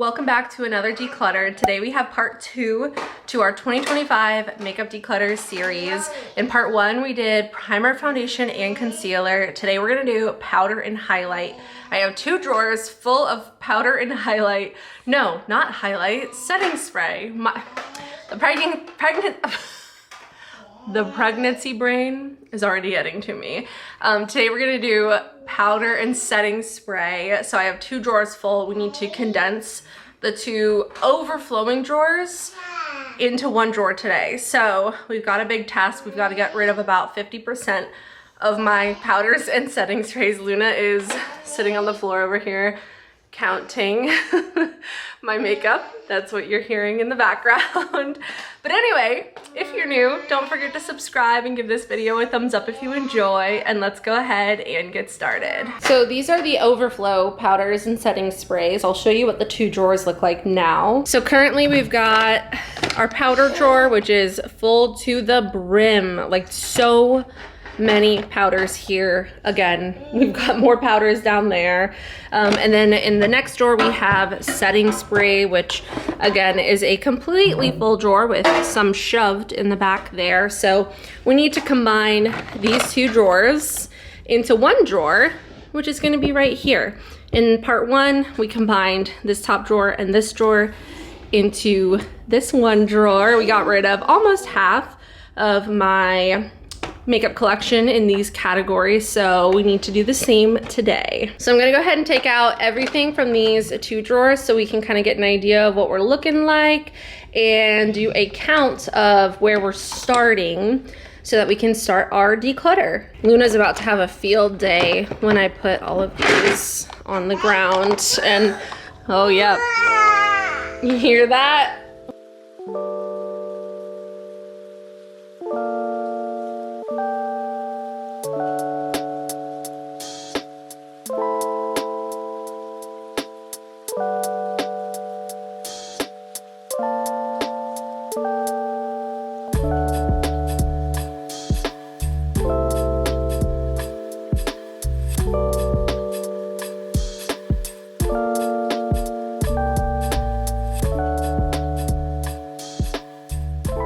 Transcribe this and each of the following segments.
Welcome back to another declutter. Today we have part 2 to our 2025 makeup declutter series. In part 1 we did primer, foundation, and concealer. Today we're gonna do powder and highlight. I have 2 drawers full of powder and highlight. No, not highlight, setting spray. The pregnancy brain is already getting to me. Today we're gonna do powder and setting spray. So I have 2 drawers full. We need to condense the 2 overflowing drawers into 1 drawer today. So we've got a big task. We've got to get rid of about 50% of my powders and setting sprays. Luna is sitting on the floor over here counting my makeup. That's what you're hearing in the background. But anyway, if you're new, don't forget to subscribe and give this video a thumbs up if you enjoy, and let's go ahead and get started. So these are the overflow powders and setting sprays. I'll show you what the 2 drawers look like now. So currently we've got our powder drawer, which is full to the brim, like so many powders here. Again, we've got more powders down there. And then in the next drawer we have setting spray, which again is a completely full drawer with some shoved in the back there. So we need to combine these 2 drawers into 1 drawer, which is going to be right here. In part 1, we combined this top drawer and this drawer into this 1 drawer. We got rid of almost half of my makeup collection in these categories, so we need to do the same today. So I'm gonna go ahead and take out everything from these 2 drawers so we can kind of get an idea of what we're looking like and do a count of where we're starting so that we can start our declutter. Luna's about to have a field day when I put all of these on the ground, and oh yep, you hear that?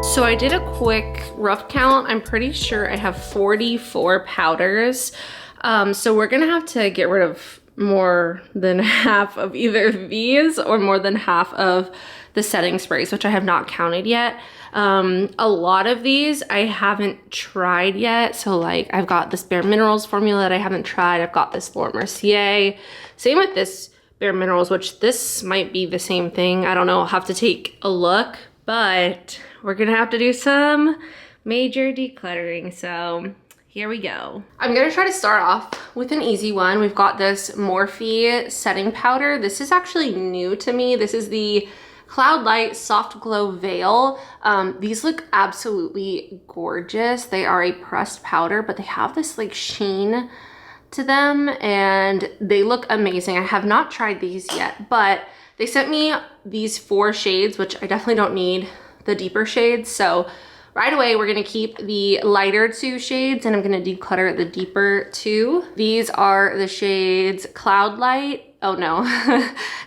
So I did a quick rough count. I'm pretty sure I have 44 powders. So we're gonna have to get rid of more than half of either these or more than half of the setting sprays, which I have not counted yet. A lot of these I haven't tried yet. So like I've got this Bare Minerals formula that I haven't tried. I've got this Laura Mercier. Same with this Bare Minerals, which this might be the same thing. I don't know, I'll have to take a look, but we're gonna have to do some major decluttering, so here we go. I'm gonna try to start off with an easy one. We've got this Morphe setting powder. This is actually new to me. This is the Cloud Light Soft Glow Veil. These look absolutely gorgeous. They are a pressed powder, but they have this like sheen to them and they look amazing. I have not tried these yet, but they sent me these 4 shades, which I definitely don't need the deeper shades. So right away, we're gonna keep the lighter 2 shades and I'm gonna declutter the deeper 2. These are the shades Cloud Light, oh no,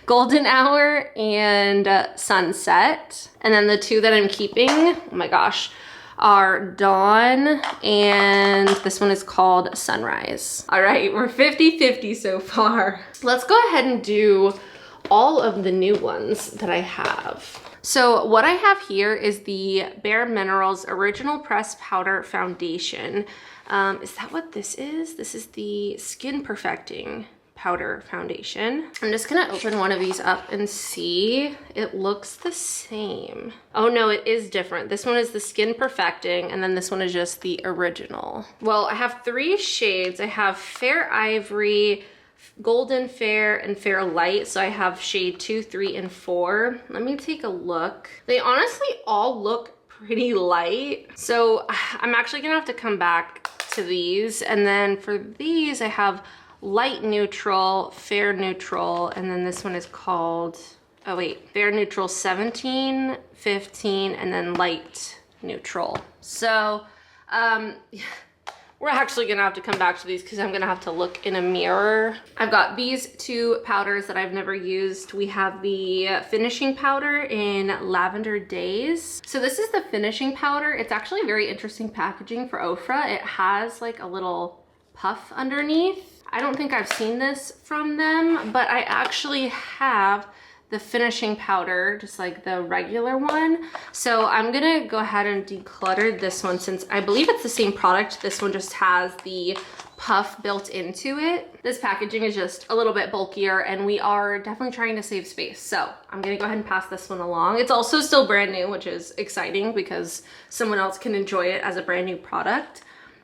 Golden Hour and Sunset. And then the 2 that I'm keeping, oh my gosh, are Dawn and this one is called Sunrise. All right, we're 50-50 so far. Let's go ahead and do all of the new ones that I have. So what I have here is the Bare Minerals Original Pressed Powder Foundation. Is that what this is? This is the Skin Perfecting Powder Foundation. I'm just gonna open one of these up and see. It looks the same. Oh no, it is different. This one is the Skin Perfecting and then this one is just the original. Well, I have 3 shades. I have Fair Ivory, Golden Fair, and Fair Light. So I have shade 2, 3, and 4. Let me take a look. They honestly all look pretty light. So I'm actually gonna have to come back to these. And then for these, I have Light Neutral, Fair Neutral, and then this one is called, oh wait, Fair Neutral 17, 15, and then Light Neutral. So we're actually gonna have to come back to these because I'm gonna have to look in a mirror. I've got these two powders that I've never used. We have the finishing powder in Lavender Days. So this is the finishing powder. It's actually very interesting packaging for Ofra. It has like a little puff underneath. I don't think I've seen this from them, but I actually have the finishing powder, just like the regular one. So I'm gonna go ahead and declutter this one since I believe it's the same product. This one just has the puff built into it. This packaging is just a little bit bulkier and we are definitely trying to save space. So I'm gonna go ahead and pass this one along. It's also still brand new, which is exciting because someone else can enjoy it as a brand new product.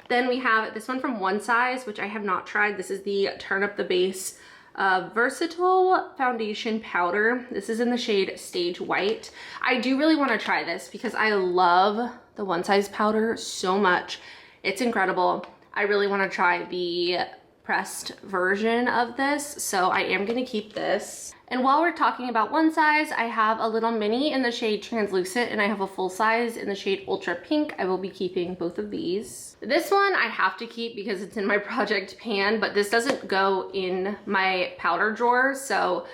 Then we have this one from One Size, which I have not tried. This is the Turn Up the Base Versatile Foundation Powder. This is in the shade Stage White. I do really want to try this because I love the One Size powder so much. It's incredible. I really want to try the pressed version of this, so I am going to keep this. And while we're talking about One Size, I have a little mini in the shade Translucent and I have a full size in the shade Ultra Pink. I will be keeping both of these. This one I have to keep because it's in my project pan, but this doesn't go in my powder drawer, so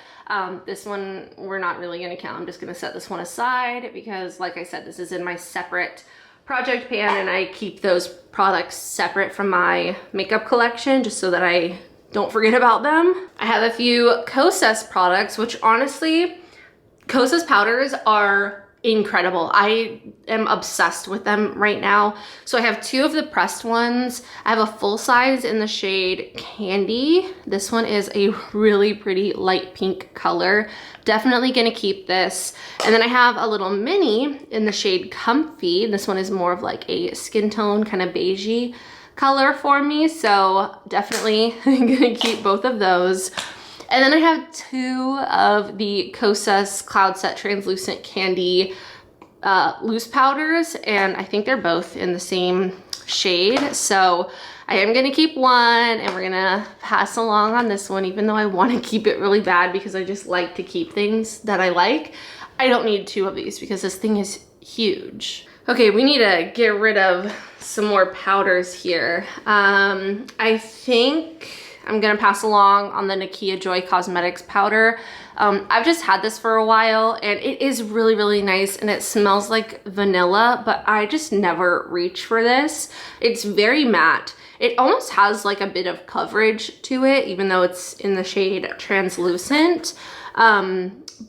this one we're not really going to count. I'm just going to set this one aside because, like I said, this is in my separate project pan and I keep those products separate from my makeup collection just so that I don't forget about them. I have a few Kosas products, which honestly, Kosas powders are incredible. I am obsessed with them right now. So I have two of the pressed ones. I have a full size in the shade Candy. This one is a really pretty light pink color. Definitely gonna keep this. And then I have a little mini in the shade Comfy. This one is more of like a skin tone, kind of beigey color for me. So definitely gonna keep both of those. And then I have two of the Kosas Cloud Set Translucent Candy loose powders, and I think they're both in the same shade. So I am gonna keep one and we're gonna pass along on this one, even though I wanna keep it really bad because I just like to keep things that I like. I don't need two of these because this thing is huge. Okay, we need to get rid of some more powders here. I think I'm gonna pass along on the Nakia Joy Cosmetics powder. I've just had this for a while and it is really, really nice and it smells like vanilla, but I just never reach for this. It's very matte. It almost has like a bit of coverage to it, even though it's in the shade Translucent.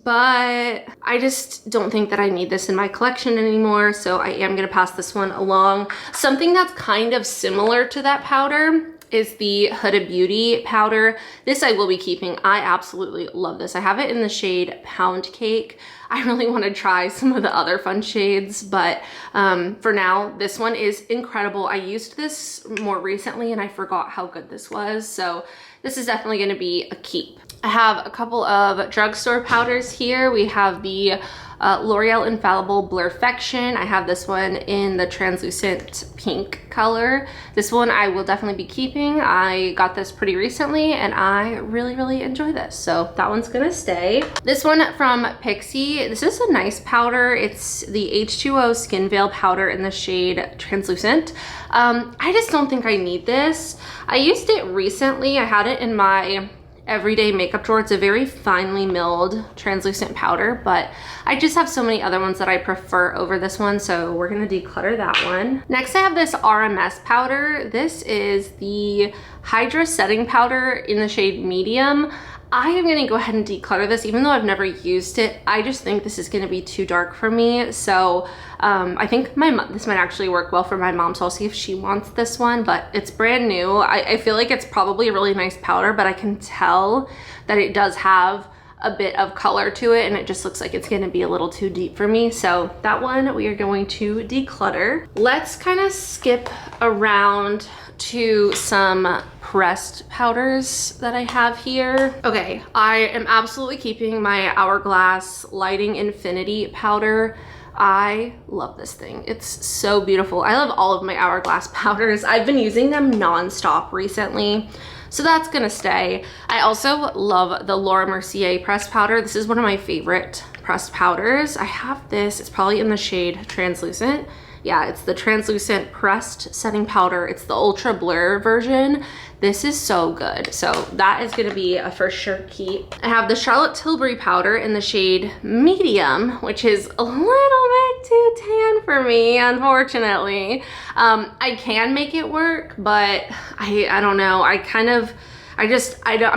But I just don't think that I need this in my collection anymore, so I am gonna pass this one along. Something that's kind of similar to that powder is the Huda Beauty powder. This I will be keeping. I absolutely love this. I have it in the shade Pound Cake. I really want to try some of the other fun shades, but for now, this one is incredible. I used this more recently and I forgot how good this was, so this is definitely going to be a keep. I have a couple of drugstore powders here. We have the L'Oreal Infallible Blurfection. I have this one in the translucent pink color. This one I will definitely be keeping. I got this pretty recently and I really, really enjoy this. So that one's gonna stay. This one from Pixi, this is a nice powder. It's the H2O Skin Veil powder in the shade Translucent. I just don't think I need this. I used it recently. I had it in my everyday makeup drawer. It's a very finely milled translucent powder, but I just have so many other ones that I prefer over this one, so we're gonna declutter that one. Next I have this RMS powder. This is the Hydra Setting Powder in the shade Medium. I am gonna go ahead and declutter this even though I've never used it. I just think this is gonna be too dark for me, so I think this might actually work well for my mom, so I'll see if she wants this one, but it's brand new. I feel like it's probably a really nice powder, but I can tell that it does have a bit of color to it and it just looks like it's gonna be a little too deep for me, so that one we are going to declutter. Let's kind of skip around to some pressed powders that I have here. Okay, I am absolutely keeping my Hourglass Lighting Infinity powder. I love this thing. It's so beautiful. I love all of my Hourglass powders. I've been using them non-stop recently, so that's gonna stay. I also love the Laura Mercier pressed powder. This is one of my favorite pressed powders. I have this, it's probably in the shade Translucent, Yeah, it's the translucent pressed setting powder. It's the ultra blur version. This is so good. So that is gonna be a for sure keep. I have the Charlotte Tilbury powder in the shade medium, which is a little bit too tan for me, unfortunately. I can make it work, but I don't know. I'm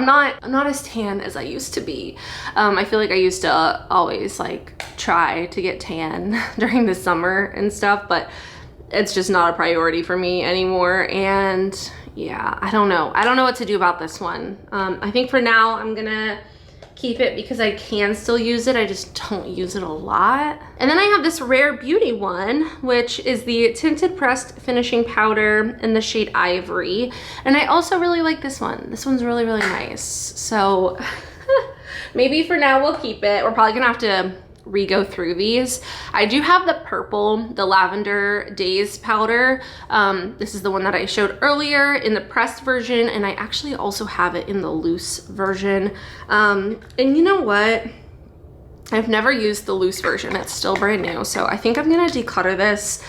not as tan as I used to be. I feel like I used to always like try to get tan during the summer and stuff, but it's just not a priority for me anymore. And yeah, I don't know what to do about this one. I think for now I'm gonna keep it because I can still use it. I just don't use it a lot. And then I have this Rare Beauty one, which is the Tinted Pressed Finishing Powder in the shade Ivory. And I also really like this one. This one's really, really nice. So maybe for now we'll keep it. We're probably gonna have to re-go through these. I do have the purple, the Lavender Days powder. This is the one that I showed earlier in the pressed version, and I actually also have it in the loose version. And you know what? I've never used the loose version. It's still brand new, so I think I'm gonna declutter this.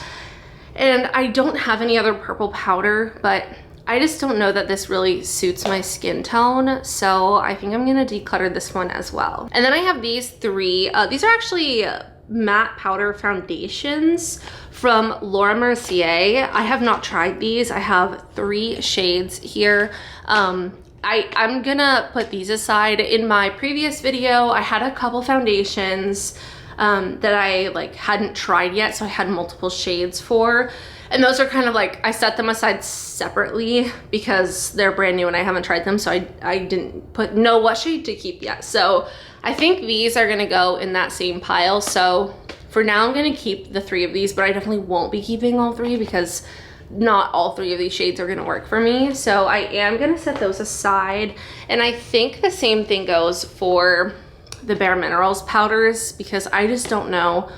And I don't have any other purple powder, but I just don't know that this really suits my skin tone, so I think I'm gonna declutter this one as well. And then I have these three. These are actually matte powder foundations from Laura Mercier. I have not tried these. I have 3 shades here. I'm gonna put these aside. In my previous video, I had a couple foundations that I like hadn't tried yet, so I had multiple shades for. And those are kind of like, I set them aside separately because they're brand new and I haven't tried them, so I didn't know what shade to keep yet. So I think these are gonna go in that same pile. So for now, I'm gonna keep the 3 of these, but I definitely won't be keeping all 3 because not all 3 of these shades are gonna work for me. So I am gonna set those aside. And I think the same thing goes for the Bare Minerals powders because I just don't know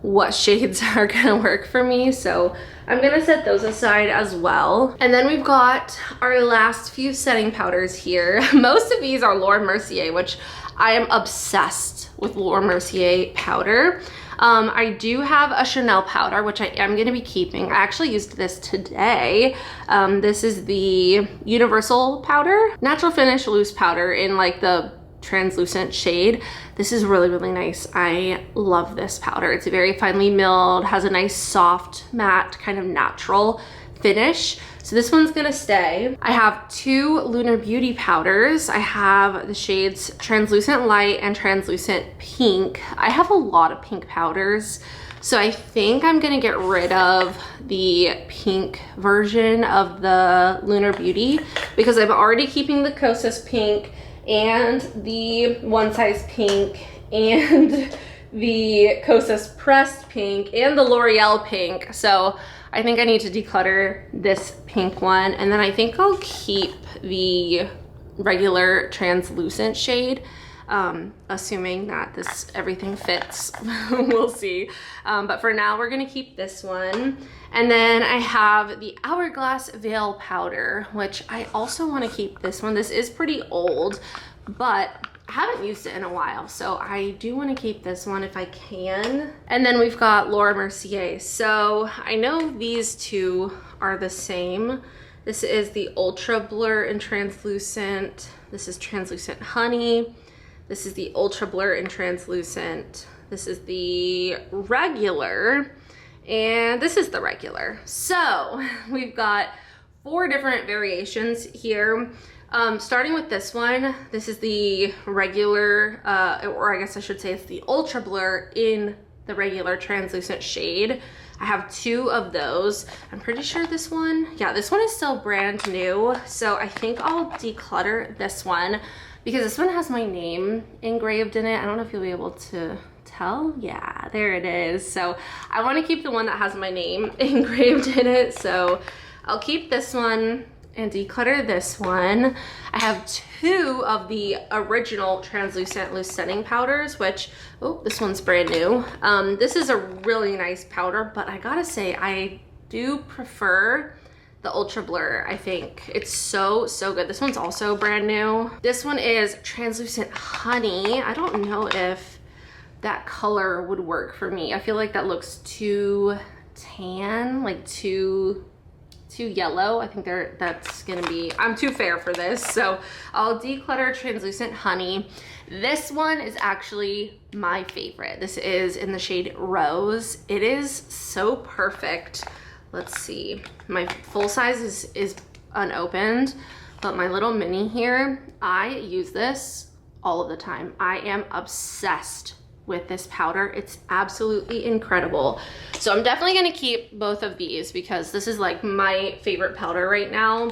what shades are gonna work for me. So I'm gonna set those aside as well. And then we've got our last few setting powders here. Most of these are Laura Mercier, which I am obsessed with Laura Mercier powder. I do have a Chanel powder, which I am gonna be keeping. I actually used this today. This is the Universal powder, natural finish loose powder in like the translucent shade. This is really, really nice. I love this powder. It's very finely milled, has a nice soft matte kind of natural finish. So this one's gonna stay. I have 2 Lunar Beauty powders. I have the shades Translucent Light and Translucent Pink. I have a lot of pink powders, so I think I'm gonna get rid of the pink version of the Lunar Beauty because I'm already keeping the Kosas pink and the One Size pink and the Kosas pressed pink and the L'Oreal pink. So I think I need to declutter this pink one, and then I think I'll keep the regular translucent shade, assuming that everything fits. We'll see. But for now, we're gonna keep this one. And then I have the Hourglass Veil powder, which I also want to keep this one. This is pretty old, but I haven't used it in a while, so I do want to keep this one if I can. And then we've got Laura Mercier. So I know these 2 are the same. This is the Ultra Blur and Translucent. This is Translucent Honey. This is the Ultra Blur and Translucent. This is the regular. And this is the regular. So we've got 4 different variations here. Starting with this one, this is the regular, or I guess I should say it's the Ultra Blur in the regular translucent shade. I have 2 of those. I'm pretty sure this one, yeah, this one is still brand new. So I think I'll declutter this one because this one has my name engraved in it. I don't know if you'll be able to tell. Yeah, there it is. So I want to keep the one that has my name engraved in it. So I'll keep this one and declutter this one. I have 2 of the original translucent loose setting powders, which, oh, this one's brand new. This is a really nice powder, but I gotta say, I do prefer the Ultra Blur. I think it's so good. This one's also brand new. This one is Translucent Honey. I don't know if that color would work for me. I feel like that looks too tan, like too yellow. I think that's gonna be, I'm too fair for this. So I'll declutter translucent honey. This one is actually my favorite. This is in the shade Rose. It is so perfect. Let's see, my full size is unopened, but my little mini here, I use this all of the time. I am obsessed with this powder. It's absolutely incredible. So I'm definitely gonna keep both of these because this is like my favorite powder right now.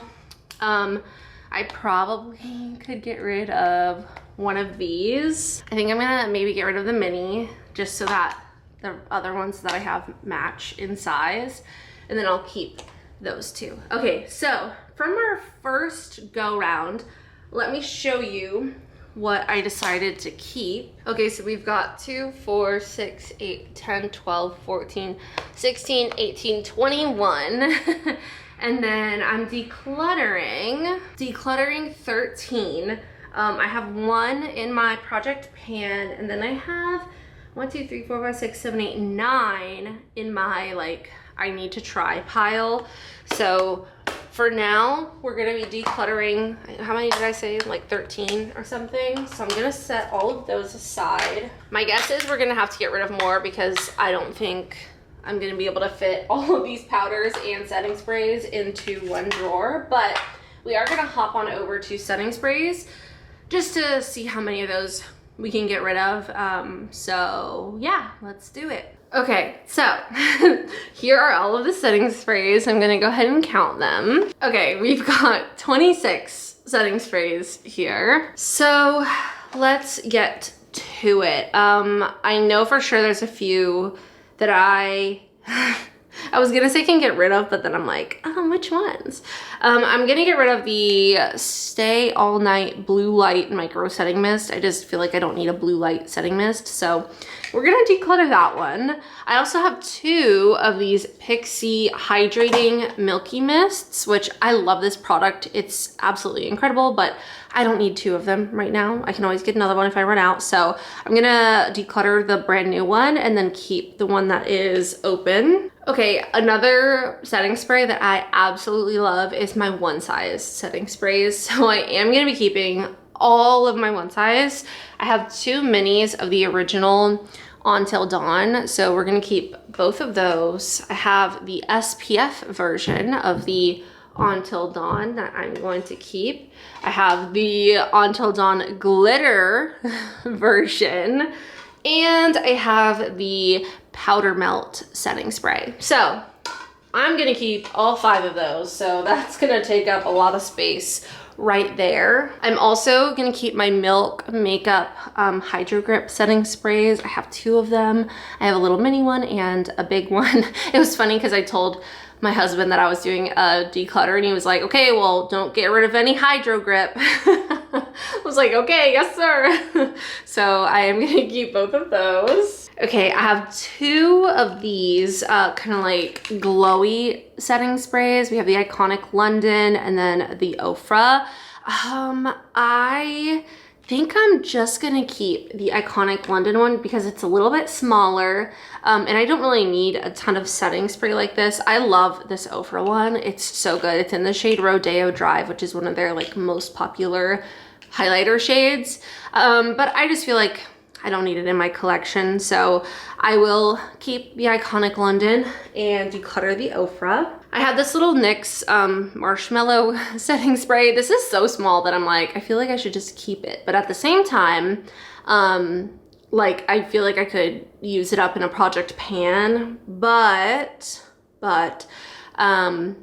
I probably could get rid of one of these. I think I'm gonna maybe get rid of the mini just so that the other ones that I have match in size, and then I'll keep those two. Okay, so from our first go round, let me show you what I decided to keep. Okay, so we've got 2, 4, 6, 8, 10, 12, 14, 16, 18, 21. And then I'm decluttering 13. I have 1 in my project pan, and then I have 1, 2, 3, 4, 5, 6, 7, 8, 9 in my like I need to try pile. So for now, we're gonna be decluttering, how many did I say? Like 13 or something. So I'm gonna set all of those aside. My guess is we're gonna have to get rid of more because I don't think I'm gonna be able to fit all of these powders and setting sprays into one drawer, but we are gonna hop on over to setting sprays just to see how many of those we can get rid of. So yeah, let's do it. Okay, so here are all of the setting sprays. I'm gonna go ahead and count them. Okay, we've got 26 setting sprays here. So let's get to it. I know for sure there's a few that I was gonna say can get rid of, but then I'm like, which ones? I'm gonna get rid of the Stay All Night Blue Light Micro Setting Mist. I just feel like I don't need a blue light setting mist, so we're gonna declutter that one. I also have 2 of these Pixie Hydrating Milky Mists, which I love this product. It's absolutely incredible, but I don't need 2 of them right now. I can always get another one if I run out. So I'm gonna declutter the brand new one and then keep the one that is open. Okay, another setting spray that I absolutely love is my One Size setting sprays. So I am gonna be keeping all of my One Size. I have 2 minis of the original Until Dawn, so we're gonna keep both of those. I have the SPF version of the Until Dawn that I'm going to keep. I have the Until Dawn glitter version, and I have the powder melt setting spray. So I'm gonna keep all 5 of those, so that's gonna take up a lot of space right there. I'm also gonna keep my Milk Makeup Hydro Grip setting sprays. I have 2 of them. I have a little mini one and a big one. It was funny because I told my husband that I was doing a declutter and he was like, okay, well, don't get rid of any Hydro Grip. I was like, okay, yes sir. So I am gonna keep both of those. Okay, I have 2 of these kind of like glowy setting sprays. We have the Iconic London and then the Ofra. I think I'm just gonna keep the Iconic London one because it's a little bit smaller and I don't really need a ton of setting spray like this. I love this Ofra one. It's so good. It's in the shade Rodeo Drive, which is one of their like most popular highlighter shades. But I just feel like I don't need it in my collection, so I will keep the Iconic London and declutter the Ofra. I have this little NYX marshmallow setting spray. This is so small that I'm like, I feel like I should just keep it. But at the same time, like I feel like I could use it up in a project pan, but I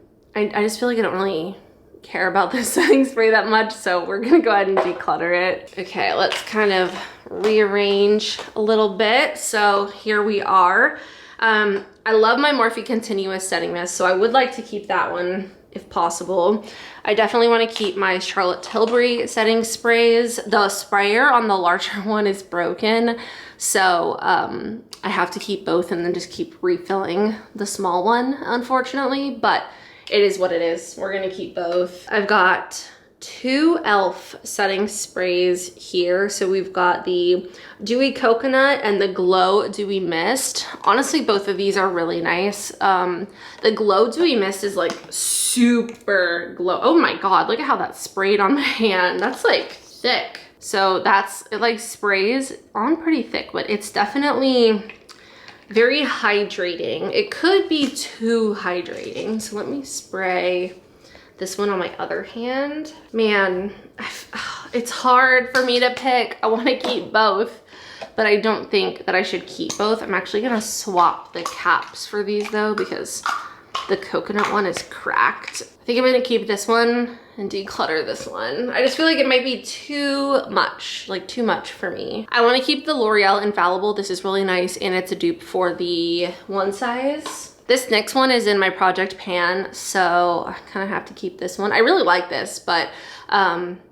just feel like I don't really care about this setting spray that much, so we're gonna go ahead and declutter it. Okay, let's kind of rearrange a little bit. So here we are. I love my Morphe Continuous Setting Mist, so I would like to keep that one if possible. I definitely want to keep my Charlotte Tilbury setting sprays. The sprayer on the larger one is broken, so I have to keep both and then just keep refilling the small one, unfortunately, but it is what it is. We're gonna keep both. I've got two e.l.f. setting sprays here. So we've got the Dewy Coconut and the Glow Dewy Mist. Honestly, both of these are really nice. The Glow Dewy Mist is like super glow. Oh my God, look at how that sprayed on my hand. That's like thick. So it like sprays on pretty thick, but it's definitely very hydrating. It could be too hydrating. So let me spray this one on my other hand. Man, it's hard for me to pick. I want to keep both, but I don't think that I should keep both. I'm actually gonna swap the caps for these though, because the coconut one is cracked. I think I'm gonna keep this one and declutter this one. I just feel like it might be too much, like too much for me. I wanna keep the L'Oreal Infallible. This is really nice and it's a dupe for the one size. This next one is in my project pan, so I kind of have to keep this one. I really like this, but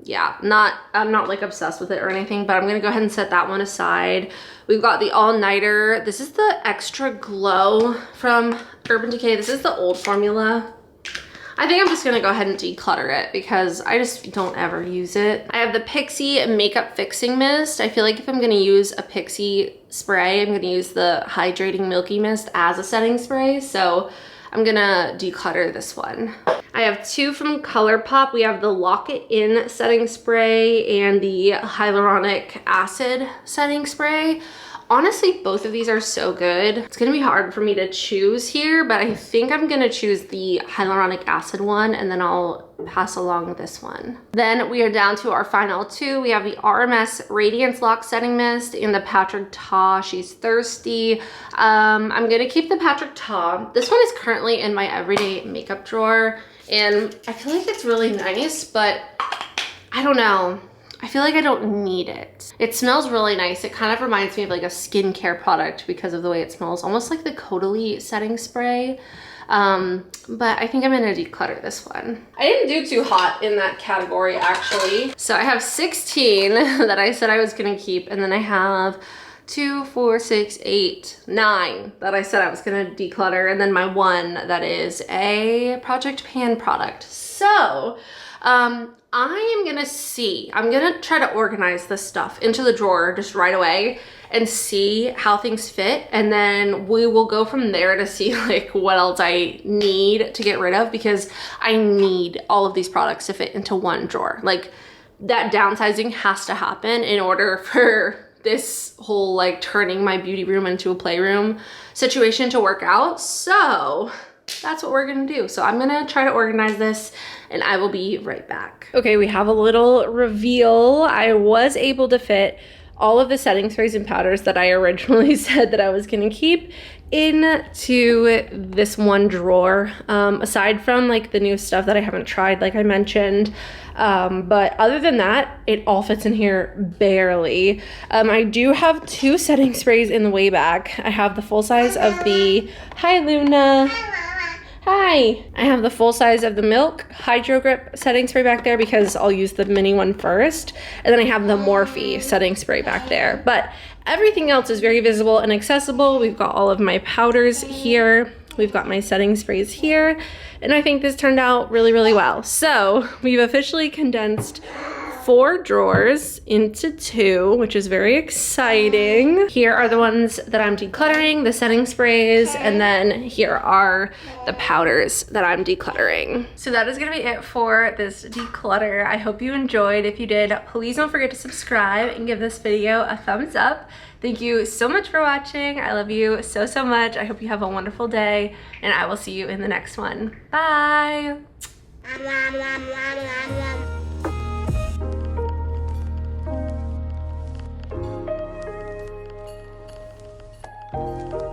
yeah, I'm not like obsessed with it or anything, but I'm gonna go ahead and set that one aside. We've got the All Nighter. This is the Extra Glow from Urban Decay. This is the old formula. I think I'm just gonna go ahead and declutter it because I just don't ever use it. I have the Pixi Makeup Fixing Mist. I feel like if I'm gonna use a Pixi spray, I'm gonna use the Hydrating Milky Mist as a setting spray. So I'm gonna declutter this one. I have two from ColourPop. We have the Lock It In setting spray and the Hyaluronic Acid setting spray. Honestly, both of these are so good. It's gonna be hard for me to choose here, but I think I'm gonna choose the hyaluronic acid one and then I'll pass along this one. Then we are down to our final two. We have the RMS Radiance Lock Setting Mist and the Patrick Ta She's Thirsty. I'm gonna keep the Patrick Ta. This one is currently in my everyday makeup drawer and I feel like it's really nice, but I don't know. I feel like I don't need it. It smells really nice. It kind of reminds me of like a skincare product because of the way it smells, almost like the Caudalie setting spray. But I think I'm gonna declutter this one. I didn't do too hot in that category actually. So I have 16 that I said I was gonna keep, and then I have 2, 4, 6, 8, 9 that I said I was gonna declutter, and then my one that is a Project Pan product. So, I'm gonna try to organize this stuff into the drawer just right away and see how things fit, and then we will go from there to see like what else I need to get rid of, because I need all of these products to fit into one drawer. Like, that downsizing has to happen in order for this whole like turning my beauty room into a playroom situation to work out. So that's what we're gonna do. So I'm gonna try to organize this and I will be right back. Okay, we have a little reveal. I was able to fit all of the setting sprays and powders that I originally said that I was gonna keep into this one drawer, aside from like the new stuff that I haven't tried, like I mentioned. But other than that, it all fits in here barely. I do have two setting sprays in the way back. I have the full size of the, hi Luna. Hi. I have the full size of the Milk Hydro Grip setting spray back there because I'll use the mini one first. And then I have the Morphe setting spray back there. But everything else is very visible and accessible. We've got all of my powders here. We've got my setting sprays here. And I think this turned out really, really well. So we've officially condensed 4 drawers into 2, which is very exciting. Here are the ones that I'm decluttering, the setting sprays, and then here are the powders that I'm decluttering. So that is gonna be it for this declutter. I hope you enjoyed. If you did, please don't forget to subscribe and give this video a thumbs up. Thank you so much for watching. I love you so, so much. I hope you have a wonderful day, and I will see you in the next one. Bye. Thank you.